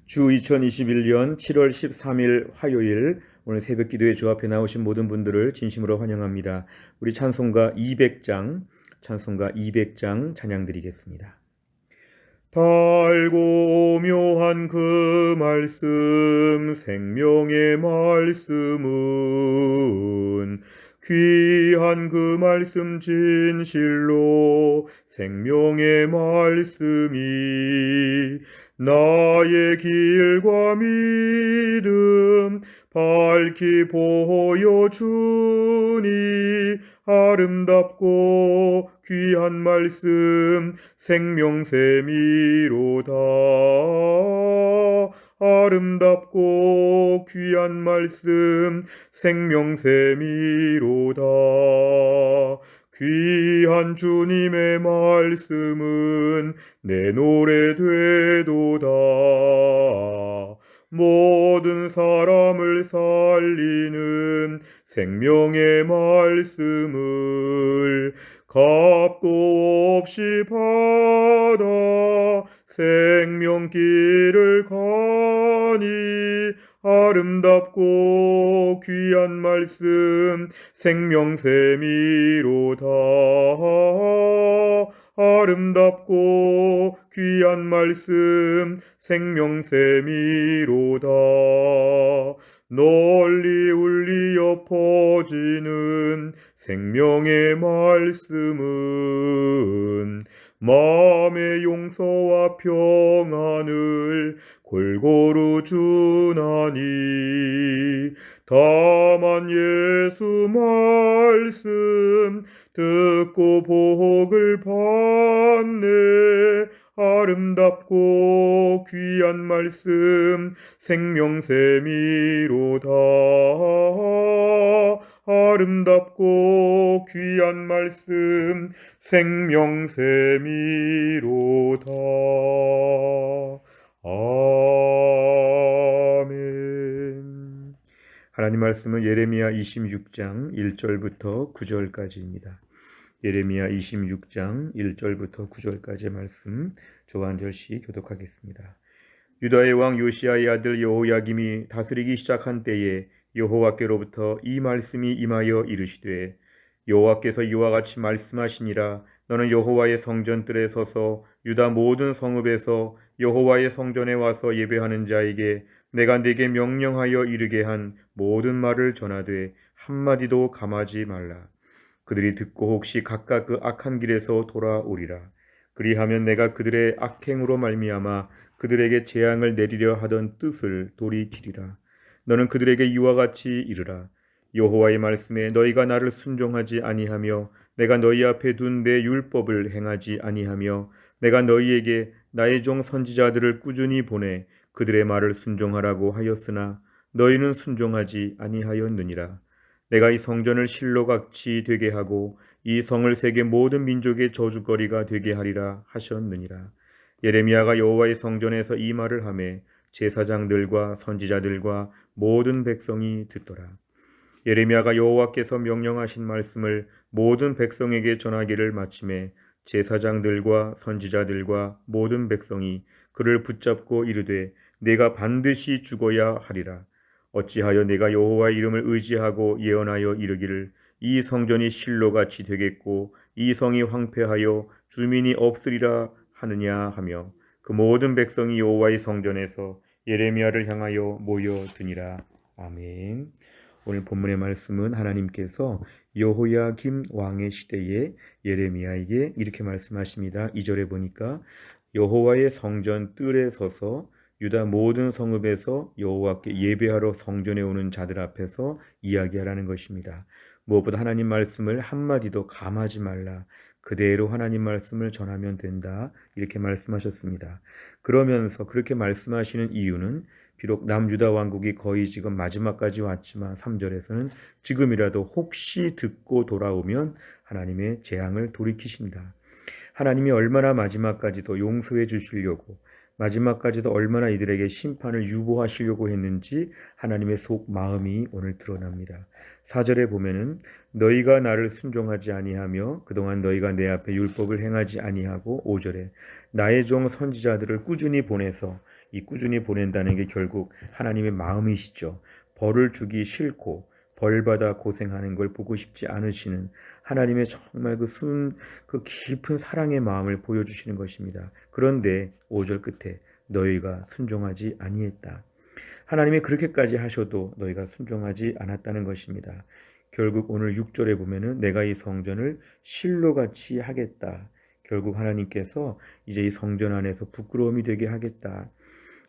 주 2021년 7월 13일 화요일 오늘 새벽 기도에 주 앞에 나오신 모든 분들을 진심으로 환영합니다. 우리 찬송가 200장 찬양 드리겠습니다. 달고 묘한 그 말씀 생명의 말씀은 귀한 그 말씀 진실로 생명의 말씀이 나의 길과 믿음 밝히 보여주니 아름답고 귀한 말씀 생명샘이로다. 아름답고 귀한 말씀 생명샘이로다. 귀한 주님의 말씀은 내 노래 되도다. 모든 사람을 살리는 생명의 말씀을 값도 없이 받아 생명길을 가니 아름답고 귀한 말씀 생명샘이로다. 아름답고 귀한 말씀 생명샘이로다. 널리 울리어 퍼지는 생명의 말씀은 마음의 용서와 평안을 골고루 주나니 다만 예수 말씀 듣고 복을 받네. 아름답고 귀한 말씀 생명샘이로다. 아름답고 귀한 말씀 생명샘이로다. 아멘. 하나님 말씀은 예레미야 26장 1절부터 9절까지입니다. 예레미야 26장 1절부터 9절까지의 말씀 저와 한 절씩 교독하겠습니다. 유다의 왕 요시야의 아들 여호야김이 다스리기 시작한 때에 여호와께로부터 이 말씀이 임하여 이르시되 여호와께서 이와 같이 말씀하시니라. 너는 여호와의 성전뜰에 서서 유다 모든 성읍에서 여호와의 성전에 와서 예배하는 자에게 내가 네게 명령하여 이르게 한 모든 말을 전하되 한마디도 감하지 말라. 그들이 듣고 혹시 각각 그 악한 길에서 돌아오리라. 그리하면 내가 그들의 악행으로 말미암아 그들에게 재앙을 내리려 하던 뜻을 돌이키리라. 너는 그들에게 이와 같이 이르라. 여호와의 말씀에 너희가 나를 순종하지 아니하며 내가 너희 앞에 둔 내 율법을 행하지 아니하며 내가 너희에게 나의 종 선지자들을 꾸준히 보내 그들의 말을 순종하라고 하였으나 너희는 순종하지 아니하였느니라. 내가 이 성전을 실로같이 되게 하고 이 성을 세계 모든 민족의 저주거리가 되게 하리라 하셨느니라. 예레미야가 여호와의 성전에서 이 말을 하매 제사장들과 선지자들과 모든 백성이 듣더라. 예레미야가 여호와께서 명령하신 말씀을 모든 백성에게 전하기를 마침에 제사장들과 선지자들과 모든 백성이 그를 붙잡고 이르되 내가 반드시 죽어야 하리라. 어찌하여 내가 여호와의 이름을 의지하고 예언하여 이르기를 이 성전이 실로같이 되겠고 이 성이 황폐하여 주민이 없으리라 하느냐 하며 그 모든 백성이 여호와의 성전에서 예레미야를 향하여 모여드니라. 아멘. 오늘 본문의 말씀은 하나님께서 여호야김 왕의 시대에 예레미야에게 이렇게 말씀하십니다. 2절에 보니까 여호와의 성전 뜰에 서서 유다 모든 성읍에서 여호와께 예배하러 성전에 오는 자들 앞에서 이야기하라는 것입니다. 무엇보다 하나님 말씀을 한마디도 감하지 말라. 그대로 하나님 말씀을 전하면 된다. 이렇게 말씀하셨습니다. 그러면서 그렇게 말씀하시는 이유는 비록 남유다 왕국이 거의 지금 마지막까지 왔지만 3절에서는 지금이라도 혹시 듣고 돌아오면 하나님의 재앙을 돌이키신다. 하나님이 얼마나 마지막까지도 용서해 주시려고 마지막까지도 얼마나 이들에게 심판을 유보하시려고 했는지 하나님의 속 마음이 오늘 드러납니다. 4절에 보면은 너희가 나를 순종하지 아니하며 그동안 너희가 내 앞에 율법을 행하지 아니하고 5절에 나의 종 선지자들을 꾸준히 보내서 이 꾸준히 보낸다는 게 결국 하나님의 마음이시죠. 벌을 주기 싫고 벌받아 고생하는 걸 보고 싶지 않으시는 하나님의 정말 그 깊은 사랑의 마음을 보여주시는 것입니다. 그런데 5절 끝에 너희가 순종하지 아니했다. 하나님이 그렇게까지 하셔도 너희가 순종하지 않았다는 것입니다. 결국 오늘 6절에 보면은 내가 이 성전을 실로같이 하겠다. 결국 하나님께서 이제 이 성전 안에서 부끄러움이 되게 하겠다.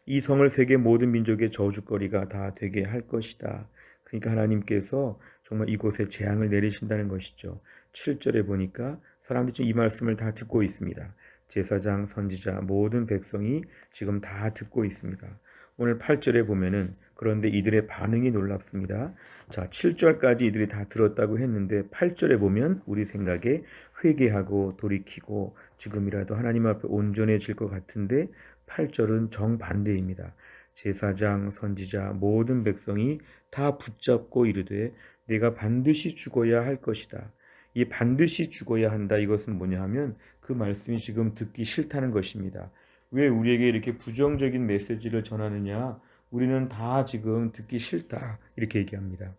이 성을 세계 모든 민족의 저주거리가 다 되게 할 것이다. 그러니까 하나님께서 정말 이곳에 재앙을 내리신다는 것이죠. 7절에 보니까 사람들이 지금 이 말씀을 다 듣고 있습니다. 제사장, 선지자, 모든 백성이 지금 다 듣고 있습니다. 오늘 8절에 보면은 그런데 이들의 반응이 놀랍습니다. 자, 7절까지 이들이 다 들었다고 했는데 8절에 보면 우리 생각에 회개하고 돌이키고 지금이라도 하나님 앞에 온전해질 것 같은데 8절은 정반대입니다. 제사장, 선지자, 모든 백성이 다 붙잡고 이르되 내가 반드시 죽어야 할 것이다. 이 반드시 죽어야 한다. 이것은 뭐냐 하면 그 말씀이 지금 듣기 싫다는 것입니다. 왜 우리에게 이렇게 부정적인 메시지를 전하느냐? 우리는 다 지금 듣기 싫다. 이렇게 얘기합니다.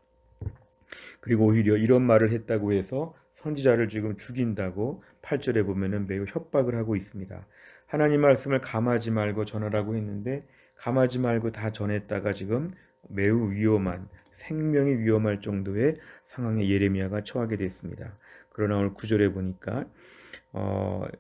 그리고 오히려 이런 말을 했다고 해서 선지자를 지금 죽인다고 8절에 보면은 매우 협박을 하고 있습니다. 하나님 말씀을 감하지 말고 전하라고 했는데 감하지 말고 다 전했다가 지금 매우 위험한 생명이 위험할 정도의 상황에 예레미야가 처하게 됐습니다. 그러나 오늘 9절에 보니까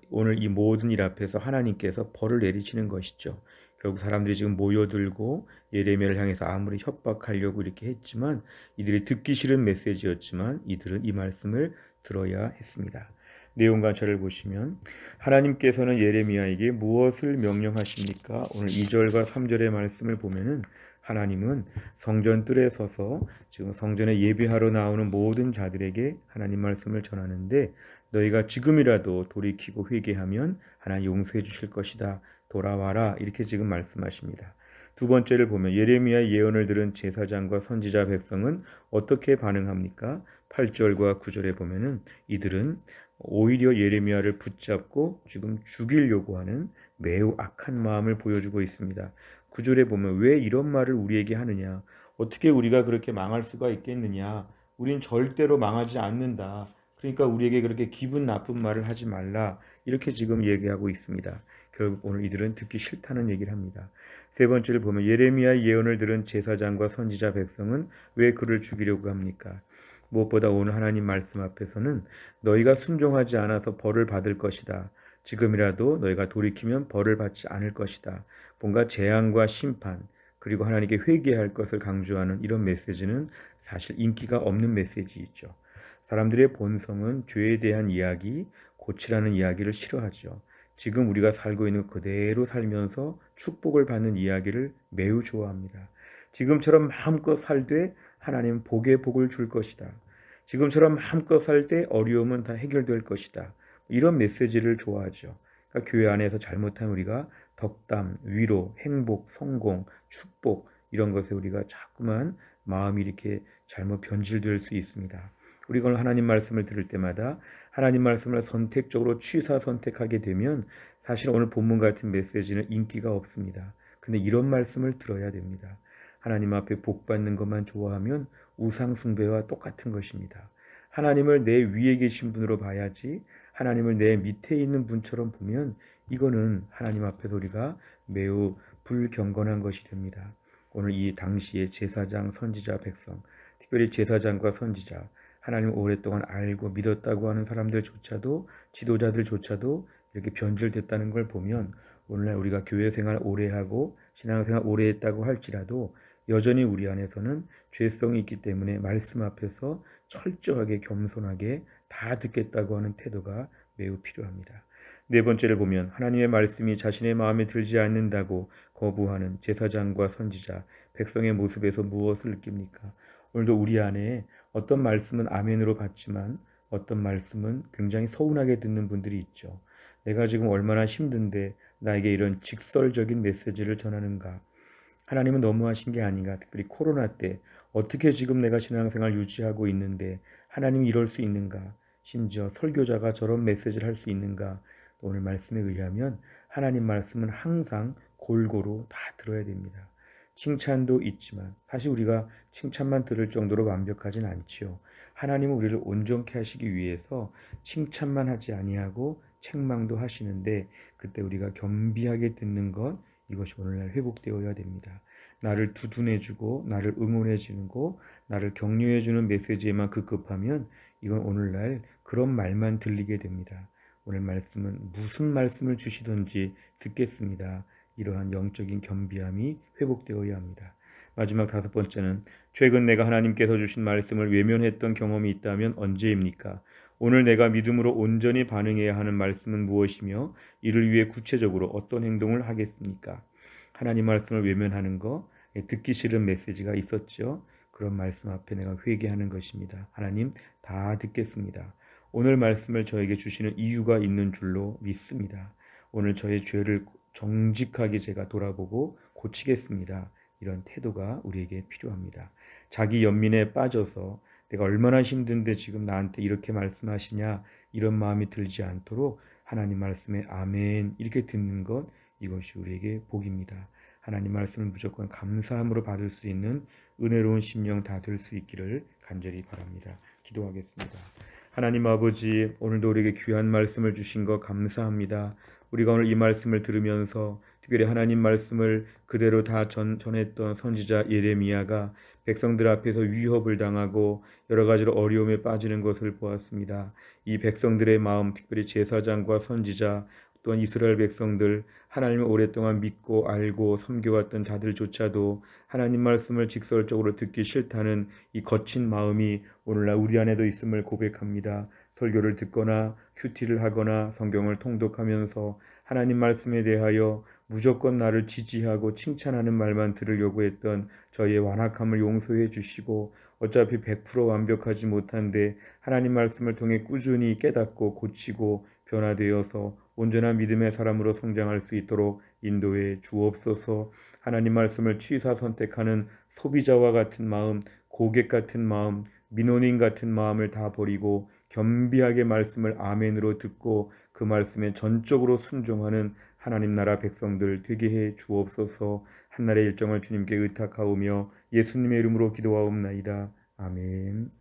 오늘 이 모든 일 앞에서 하나님께서 벌을 내리시는 것이죠. 결국 사람들이 지금 모여들고 예레미야를 향해서 아무리 협박하려고 이렇게 했지만 이들이 듣기 싫은 메시지였지만 이들은 이 말씀을 들어야 했습니다. 내용 관찰을 보시면 하나님께서는 예레미야에게 무엇을 명령하십니까? 오늘 2절과 3절의 말씀을 보면은 하나님은 성전 뜰에 서서 지금 성전에 예배하러 나오는 모든 자들에게 하나님 말씀을 전하는데 너희가 지금이라도 돌이키고 회개하면 하나님 용서해 주실 것이다. 돌아와라. 이렇게 지금 말씀하십니다. 두 번째를 보면 예레미야의 예언을 들은 제사장과 선지자 백성은 어떻게 반응합니까? 8절과 9절에 보면은 이들은 오히려 예레미야를 붙잡고 지금 죽이려고 하는 매우 악한 마음을 보여주고 있습니다. 9절에 보면 왜 이런 말을 우리에게 하느냐? 어떻게 우리가 그렇게 망할 수가 있겠느냐? 우린 절대로 망하지 않는다. 그러니까 우리에게 그렇게 기분 나쁜 말을 하지 말라. 이렇게 지금 얘기하고 있습니다. 결국 오늘 이들은 듣기 싫다는 얘기를 합니다. 세 번째를 보면 예레미야의 예언을 들은 제사장과 선지자 백성은 왜 그를 죽이려고 합니까? 무엇보다 오늘 하나님 말씀 앞에서는 너희가 순종하지 않아서 벌을 받을 것이다. 지금이라도 너희가 돌이키면 벌을 받지 않을 것이다. 뭔가 재앙과 심판 그리고 하나님께 회개할 것을 강조하는 이런 메시지는 사실 인기가 없는 메시지이죠. 사람들의 본성은 죄에 대한 이야기, 고치라는 이야기를 싫어하죠. 지금 우리가 살고 있는 그대로 살면서 축복을 받는 이야기를 매우 좋아합니다. 지금처럼 마음껏 살되 하나님 복에 복을 줄 것이다. 지금처럼 마음껏 살 때 어려움은 다 해결될 것이다. 이런 메시지를 좋아하죠. 그러니까 교회 안에서 잘못한 우리가 덕담, 위로, 행복, 성공, 축복 이런 것에 우리가 자꾸만 마음이 이렇게 잘못 변질될 수 있습니다. 우리가 하나님 말씀을 들을 때마다 하나님 말씀을 선택적으로 취사 선택하게 되면 사실 오늘 본문 같은 메시지는 인기가 없습니다. 근데 이런 말씀을 들어야 됩니다. 하나님 앞에 복 받는 것만 좋아하면 우상 숭배와 똑같은 것입니다. 하나님을 내 위에 계신 분으로 봐야지 하나님을 내 밑에 있는 분처럼 보면 이거는 하나님 앞에서 우리가 매우 불경건한 것이 됩니다. 오늘 이 당시에 제사장, 선지자, 백성, 특별히 제사장과 선지자, 하나님을 오랫동안 알고 믿었다고 하는 사람들조차도 지도자들조차도 이렇게 변질됐다는 걸 보면 오늘날 우리가 교회 생활 오래 하고 신앙생활 오래 했다고 할지라도 여전히 우리 안에서는 죄성이 있기 때문에 말씀 앞에서 철저하게 겸손하게 다 듣겠다고 하는 태도가 매우 필요합니다. 네 번째를 보면 하나님의 말씀이 자신의 마음에 들지 않는다고 거부하는 제사장과 선지자, 백성의 모습에서 무엇을 느낍니까? 오늘도 우리 안에 어떤 말씀은 아멘으로 받지만 어떤 말씀은 굉장히 서운하게 듣는 분들이 있죠. 내가 지금 얼마나 힘든데 나에게 이런 직설적인 메시지를 전하는가? 하나님은 너무하신 게 아닌가? 특별히 코로나 때 어떻게 지금 내가 신앙생활 유지하고 있는데 하나님이 이럴 수 있는가? 심지어 설교자가 저런 메시지를 할 수 있는가? 오늘 말씀에 의하면 하나님 말씀은 항상 골고루 다 들어야 됩니다. 칭찬도 있지만 사실 우리가 칭찬만 들을 정도로 완벽하진 않지요. 하나님은 우리를 온전케 하시기 위해서 칭찬만 하지 아니하고 책망도 하시는데 그때 우리가 겸비하게 듣는 것 이것이 오늘날 회복되어야 됩니다. 나를 두둔해주고 나를 응원해주고 나를 격려해주는 메시지에만 급급하면 이건 오늘날 그런 말만 들리게 됩니다. 오늘 말씀은 무슨 말씀을 주시든지 듣겠습니다. 이러한 영적인 겸비함이 회복되어야 합니다. 마지막 5번째는 최근 내가 하나님께서 주신 말씀을 외면했던 경험이 있다면 언제입니까? 오늘 내가 믿음으로 온전히 반응해야 하는 말씀은 무엇이며 이를 위해 구체적으로 어떤 행동을 하겠습니까? 하나님 말씀을 외면하는 거, 듣기 싫은 메시지가 있었죠. 그런 말씀 앞에 내가 회개하는 것입니다. 하나님 다 듣겠습니다. 오늘 말씀을 저에게 주시는 이유가 있는 줄로 믿습니다. 오늘 저의 죄를 정직하게 제가 돌아보고 고치겠습니다. 이런 태도가 우리에게 필요합니다. 자기 연민에 빠져서 내가 얼마나 힘든데 지금 나한테 이렇게 말씀하시냐 이런 마음이 들지 않도록 하나님 말씀에 아멘 이렇게 듣는 것 이것이 우리에게 복입니다. 하나님 말씀을 무조건 감사함으로 받을 수 있는 은혜로운 심령 다 될 수 있기를 간절히 바랍니다. 기도하겠습니다. 하나님 아버지 오늘도 우리에게 귀한 말씀을 주신 것 감사합니다. 우리가 오늘 이 말씀을 들으면서 특별히 하나님 말씀을 그대로 다 전했던 선지자 예레미야가 백성들 앞에서 위협을 당하고 여러 가지로 어려움에 빠지는 것을 보았습니다. 이 백성들의 마음, 특별히 제사장과 선지자 또한 이스라엘 백성들 하나님을 오랫동안 믿고 알고 섬겨왔던 자들조차도 하나님 말씀을 직설적으로 듣기 싫다는 이 거친 마음이 오늘날 우리 안에도 있음을 고백합니다. 설교를 듣거나 큐티를 하거나 성경을 통독하면서 하나님 말씀에 대하여 무조건 나를 지지하고 칭찬하는 말만 들으려고 했던 저희의 완악함을 용서해 주시고 어차피 100% 완벽하지 못한데 하나님 말씀을 통해 꾸준히 깨닫고 고치고 변화되어서 온전한 믿음의 사람으로 성장할 수 있도록 인도해 주옵소서. 하나님 말씀을 취사 선택하는 소비자와 같은 마음, 고객 같은 마음, 민원인 같은 마음을 다 버리고 겸비하게 말씀을 아멘으로 듣고 그 말씀에 전적으로 순종하는 하나님 나라 백성들 되게 해 주옵소서. 한날의 일정을 주님께 의탁하오며 예수님의 이름으로 기도하옵나이다. 아멘.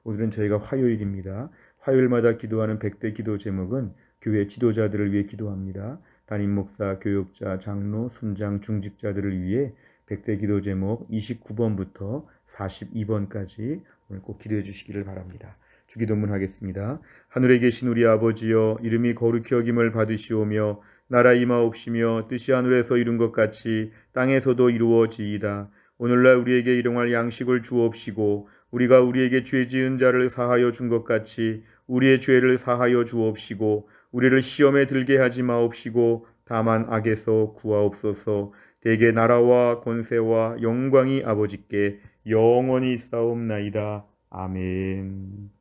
오늘은 저희가 화요일입니다. 화요일마다 기도하는 100대 기도 제목은 교회 지도자들을 위해 기도합니다. 담임 목사, 교육자, 장로, 순장, 중직자들을 위해 100대 기도 제목 29번부터 42번까지 오늘 꼭 기도해 주시기를 바랍니다. 주기도문 하겠습니다. 하늘에 계신 우리 아버지여 이름이 거룩히 여김을 받으시오며 나라 임하옵시며 뜻이 하늘에서 이룬 것 같이 땅에서도 이루어지이다. 오늘날 우리에게 일용할 양식을 주옵시고 우리가 우리에게 죄 지은 자를 사하여 준 것 같이 우리의 죄를 사하여 주옵시고 우리를 시험에 들게 하지 마옵시고 다만 악에서 구하옵소서. 대개 나라와 권세와 영광이 아버지께 영원히 있사옵나이다. 아멘.